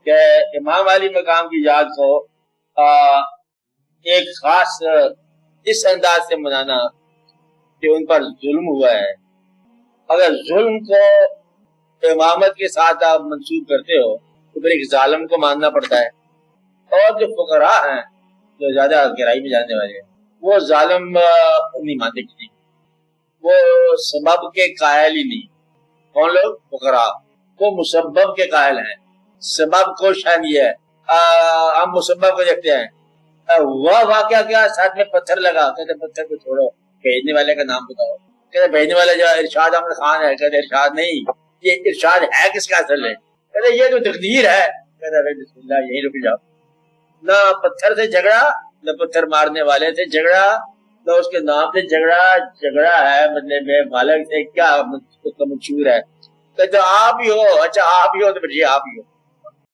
کہ امام علی مقام کی یاد کو ایک خاص اس انداز سے منانا کہ ان پر ظلم ہوا ہے. اگر ظلم کو امامت کے ساتھ آپ منسوب کرتے ہو تو پھر ایک ظالم کو ماننا پڑتا ہے. اور جو فقراء ہیں جو زیادہ گہرائی میں جاننے والے ہیں وہ ظالم نہیں مانتے کسی، وہ سبب کے قائل ہی نہیں. کون لوگ؟ فقراء. وہ مسبب کے قائل ہیں، سبب کو شان یہ ہے. ہم مسبب کو دیکھتے ہیں. وہ واقعہ کیا ساتھ میں پتھر لگا، کہتے پتھر کو چھوڑو، بھیجنے والے کا نام بتاؤ. کہتے بھیجنے والے جو ارشاد احمد خان ہے. کہتے ارشاد نہیں، یہ ارشاد ہے کس کا اصل ہے؟ کہتے یہ تو تقدیر ہے. کہتے بسم اللہ یہیں رک جاؤ. نہ پتھر سے جھگڑا، نہ پتھر مارنے والے سے جھگڑا، نہ اس کے نام سے جھگڑا ہے مطلب مالک سے کیا منشور ہے. کہتے آپ ہی ہو. اچھا آپ ہی ہو تو پھر یہ آپ ہی ہو.